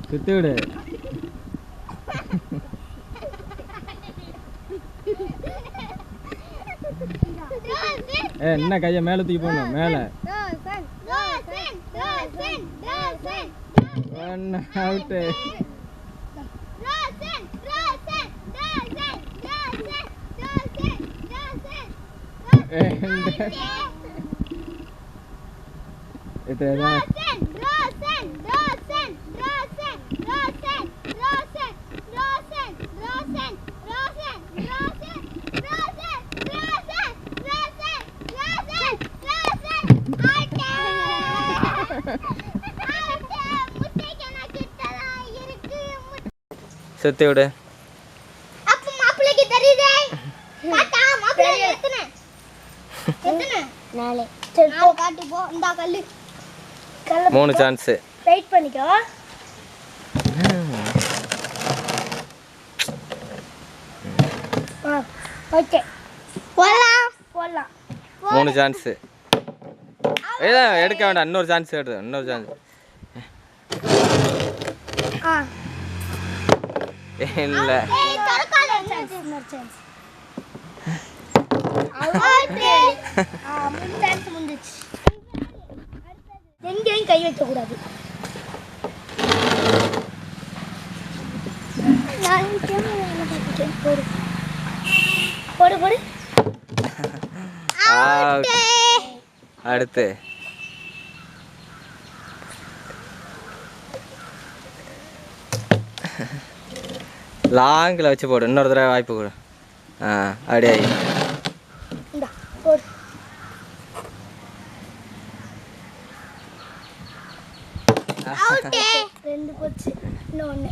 சுத்தி விடு. என்ன கையை மேல தூக்கி போடணும். மேல அவுட்டு. சுத்தி விடு. அப்ப மாப்பிளைக்கு தெரியுதே. காட்டா மாப்பிளை எத்தனை? 4. சரி போ காட்டு போ. இந்த கல்லு. 3 சான்ஸ். வெயிட் பண்ணிக்கோ. ஓகே. போலாம். 3 சான்ஸ். எடுக்க வேண்டாம். இன்னொரு சான்ஸ் எடு. இன்னொரு சான்ஸ். இல்ல எங்கேயும் கை வைக்க கூடாது. போடு போடு. அடுத்து லாங்கில் வச்சு போடு. இன்னொரு தடவை வாய்ப்பு கொடு. அப்படியே போடு. ரெண்டு போச்சு. இன்னொன்று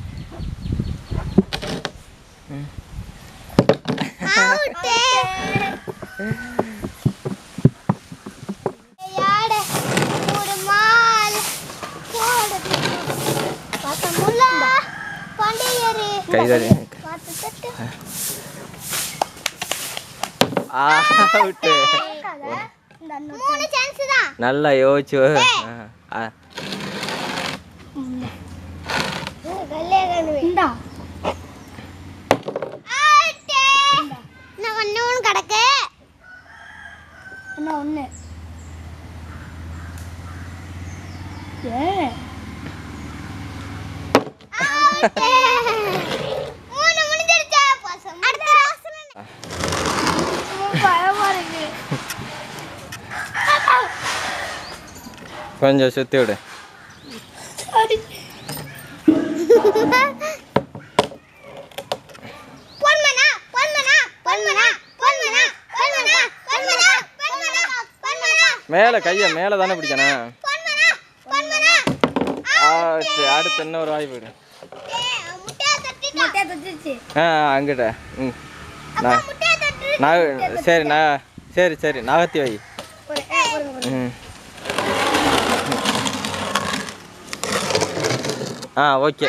கைதறி. நல்லா யோசிச்சு. கிடக்கு ஒண்ணு. கொஞ்சம் சுத்தி விடு. மேல கைய மேல தானே பிடிக்கணும். அடுத்து இன்னொரு வாய்ப்பு விடு. அங்கிட்ட. சரி சரி சரி நகர்த்தி வை. ஓகே.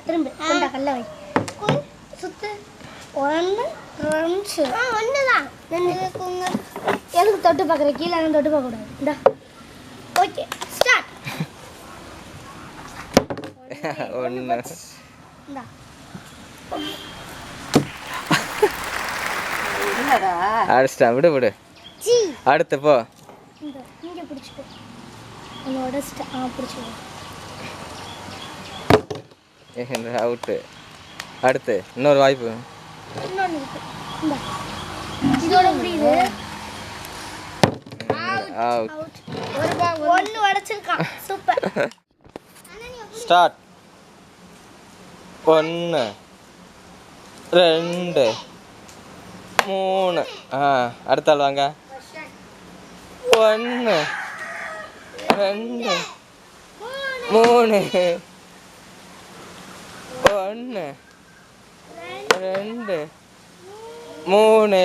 திரும்ப கொண்டா கல்ல வை. சுத்து. 1 2 ஒண்ணுதான். எதுக்கு தொட்டு பார்க்குற? கீழே தொட்டு பார்க்க கூடாது. இந்தா ஓகே ஸ்டார்ட். 1 இந்தா அடிச்சிட்டா. விடு விடு. அடுத்து போ. இந்த இங்கே பிடிச்சிக்கோ. உன்னோட பிடிச்சிக்கோ. அவுட்டு. அடுத்து இன்னொரு வாய்ப்பு. இன்னொன்று இருக்கு. இந்த இதோட முடியுது. அவுட். ஒன்று உடைச்சிருக்கான். சூப்பர். ஸ்டார்ட். 1 2 3. அடுத்த ஆள் வாங்க. 1 2 3 1 2 3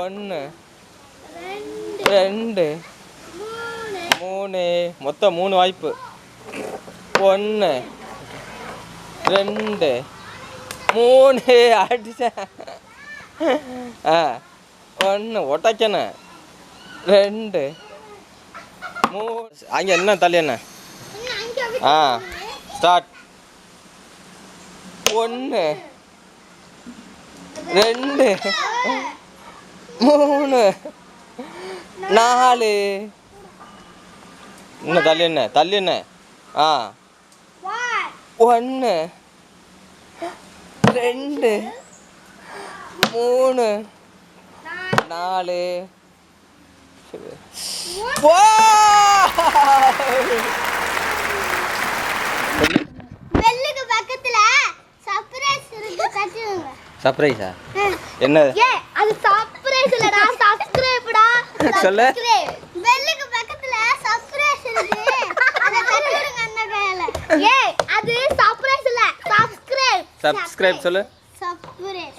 1 2 3 மொத்தம் 3 வாய்ப்பு 1 2 3 அடிச்சேன் 1 ஒட்டக்கணும் 2 3 அங்கே என்ன தள்ளி என்ன ஸ்டார்ட் 1 2 3 4 இன்னும் தள்ளி என்ன 1 2 3 4 பெல்லுக்கு பக்கத்துல சர்ப்ரைஸ் இருக்கு தட்டுங்க சர்ப்ரைஸா என்னது அது சர்ப்ரைஸ் இல்லடா சப்ஸ்கிரைப்டா சொல்லு பெல்லுக்கு பக்கத்துல சர்ப்ரைஸ் இருக்கு அத தட்டுங்க அந்த கையில அது சர்ப்ரைஸ் இல்ல சப்ஸ்கிரைப் சொல்லு சர்ப்ரைஸ்